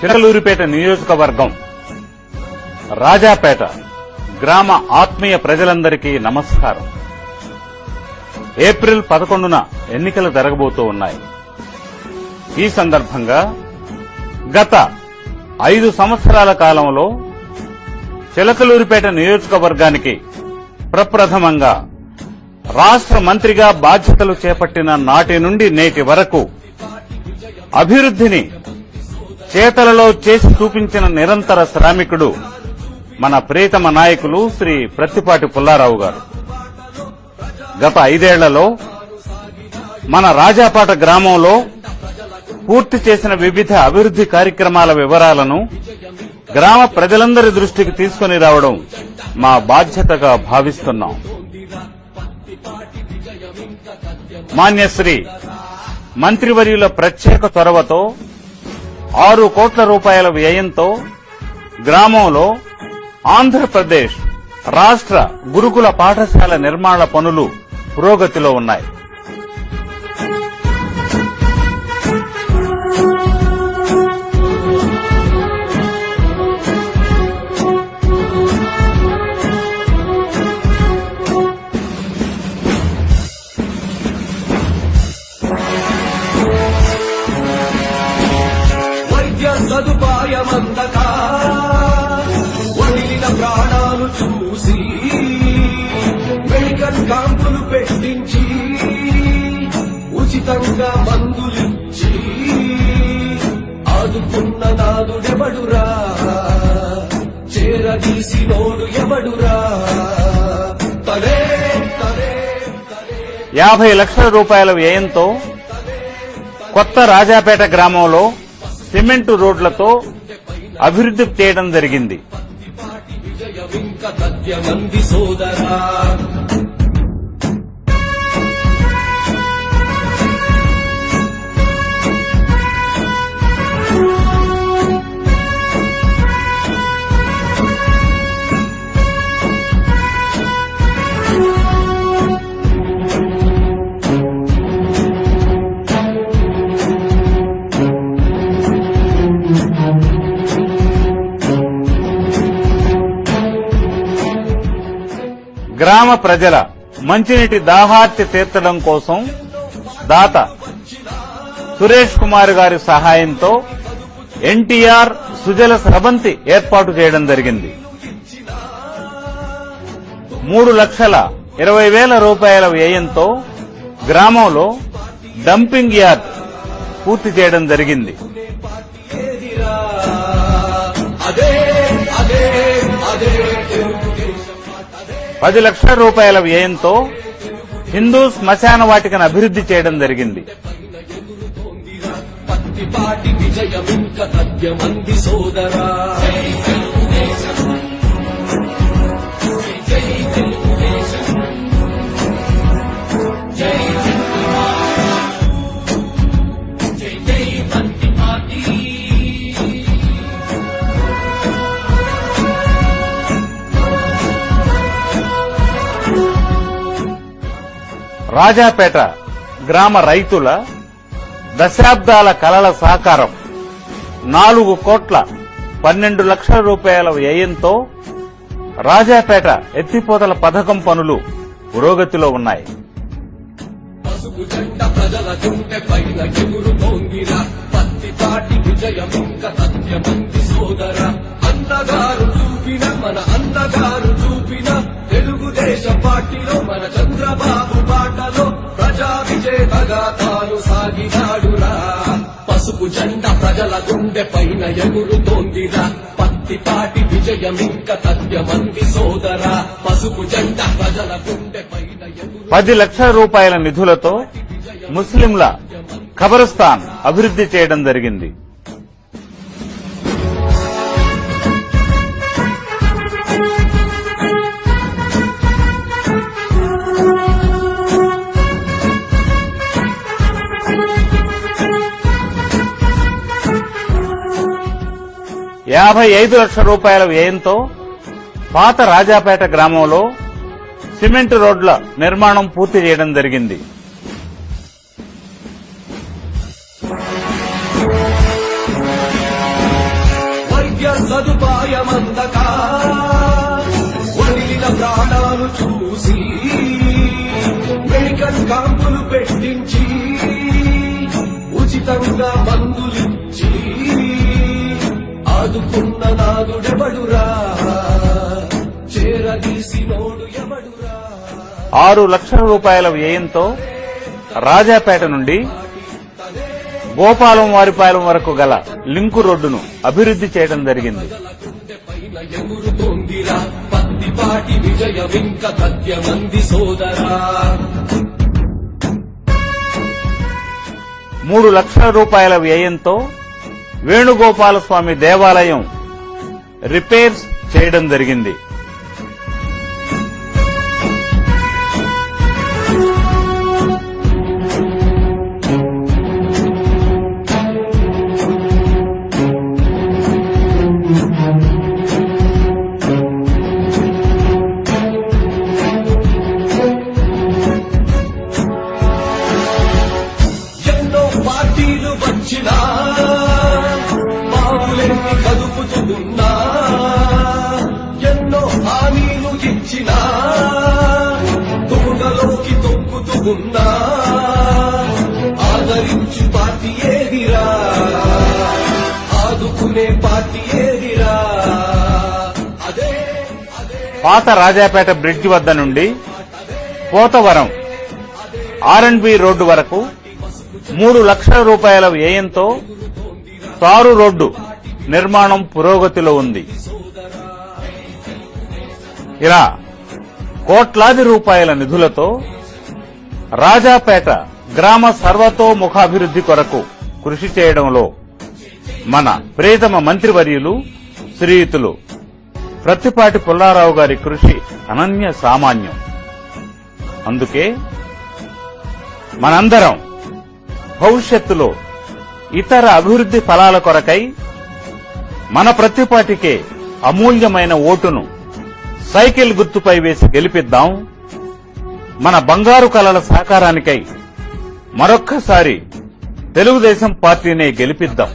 చిలకలూరిపేట నియోజకవర్గం రాజాపేట గ్రామ ఆత్మీయ ప్రజలందరికీ నమస్కారం. ఏప్రిల్ 11న ఎన్నికలు జరగబోతూ ఉన్నాయి. ఈ సందర్భంగా గత 5 సంవత్సరాల కాలంలో చిలకలూరిపేట నియోజకవర్గానికి ప్రప్రథమంగా రాష్ట్ర మంత్రిగా బాధ్యతలు చేపట్టిన నాటి నుండి నేటి వరకు అభివృద్ధిని చేతలలో చేసి చూపించిన నిరంతర శ్రామికుడు మన ప్రియతమ నాయకులు శ్రీ ప్రత్తిపాటి పుల్లారావు గారు. గత 5 ఏళ్లలో మన రాజాపేట గ్రామంలో పూర్తి చేసిన వివిధ అభివృద్ది కార్యక్రమాల వివరాలను గ్రామ ప్రజలందరి దృష్టికి తీసుకుని రావడం మా బాధ్యతగా భావిస్తున్నాం. మాన్యశ్రీ మంత్రివర్యుల ప్రత్యేక చొరవతో 6 కోట్ల రూపాయల వ్యయంతో గ్రామంలో ఆంధ్రప్రదేశ్ రాష్ట్ర గురుకుల పాఠశాల నిర్మాణ పనులు పురోగతిలో ఉన్నాయి. సదుపాయమందక వదిలిన ప్రాణాలు చూసి మెడికల్ క్యాంపులు పెట్టించి ఉచితంగా మందులిచ్చి ఆదుకున్న నాదుడెవడురా, చేరదీసినోడు ఎవడురా. 50 లక్షల రూపాయల వ్యయంతో కొత్త రాజాపేట గ్రామంలో సిమెంటు రోడ్లతో అభివృద్ధి చేయడం జరిగింది. గ్రామ ప్రజల మంచినీటి దాహార్తి తీర్చడం కోసం దాత సురేష్ కుమార్ గారి సహాయంతో ఎన్టీఆర్ సుజల స్రవంతి ఏర్పాటు చేయడం జరిగింది. 3,20,000 రూపాయల వ్యయంతో గ్రామంలో డంపింగ్ యార్డ్ పూర్తి చేయడం జరిగింది. 10 లక్షల రూపాయల వ్యయంతో హిందూ శ్మశాన వాటికను అభివృద్ధి చేయడం జరిగింది. పత్తిపాటి విజయమింక తథ్యమంది సోదరా. రాజాపేట గ్రామ రైతుల దశాబ్దాల కలల సాకారం 4 కోట్ల 12 లక్షల రూపాయల వ్యయంతో రాజాపేట ఎత్తిపోతల పథకం పనులు పురోగతిలో ఉన్నాయి. పసుపు జెండ ప్రజల గుండె పైన ఎగురుతోందిరా, పత్తిపాటి విజయమింక తథ్యమంది సోదరా. అన్నగారు చూపిన మన అన్నగారు చూపిన తెలుగుదేశ పార్టీలో మన చంద్రబాబు బాటలో ప్రజా విజేతగా తాను సాగినాడురా. పసుపు జెండ ప్రజల గుండె పైన ఎగురుతోందిరా, పత్తిపాటి విజయమింక తథ్యమంది సోదరా. పసుపు జెండ ప్రజల గుండె పైన 10 లక్షల రూపాయల నిధులతో ముస్లింల ఖబరస్థాన్ అభివృద్ధి చేయడం జరిగింది. ₹55 లక్షల రూపాయల వ్యయంతో పాత రాజాపేట గ్రామంలో సిమెంట్ రోడ్ల నిర్మాణం పూర్తి చేయడం జరిగింది. వైద్య సదుపాయమందక వదిలిన ప్రాణాలు చూసి మెడికల్ క్యాంపులు పెట్టించి ఉచితంగా మందులిచ్చి ఆదుకున్న నాదుడెవడురా, చేరదీసినోడు ఎవడురా. 6 లక్షల రూపాయల వ్యయంతో రాజాపేట నుండి గోపాలం వారిపాలెం వరకు గల లింకు రోడ్డును అభివృద్ధి చేయడం జరిగింది. ఎగురుతోందిరా పత్తిపాటి విజయమింక సత్యమంది సోదరా. 3 లక్షల రూపాయల వ్యయంతో వేణుగోపాలస్వామి దేవాలయం రిపేర్స్ చేయడం జరిగింది. ఎన్నో పార్టీలు వచ్చినా బావులెన్ని కదుపుతున్నా, ఎన్నో హామీలు ఇచ్చినా దూడలోకి తొక్కుతున్నా, ఆదరించు పార్టీ ఏదిరా, ఆదుకునే పార్టీ ఏదిరా. అదే పాత రాజాపేట బ్రిడ్జ్ వద్ద నుండి పోతవరం R&B రోడ్డు వరకు 3 లక్షల రూపాయల వ్యయంతో తారు రోడ్డు నిర్మాణం పురోగతిలో ఉంది. ఇలా కోట్లాది రూపాయల నిధులతో రాజాపేట గ్రామ సర్వతోముఖాభివృద్ధి కొరకు కృషి చేయడంలో మన ప్రియతమ మంత్రివర్యులు శ్రీయుతులు ప్రత్తిపాటి పుల్లారావు గారి కృషి అనన్య సామాన్యం. అందుకే మనందరం భవిష్యత్తులో ఇతర అభివృద్ధి ఫలాల కొరకై మన ప్రత్తిపాటికే అమూల్యమైన ఓటును సైకిల్ గుర్తుపై వేసి గెలిపిద్దాం. మన బంగారు కలల సాకారానికై మరొక్కసారి తెలుగుదేశం పార్టీనే గెలిపిద్దాం.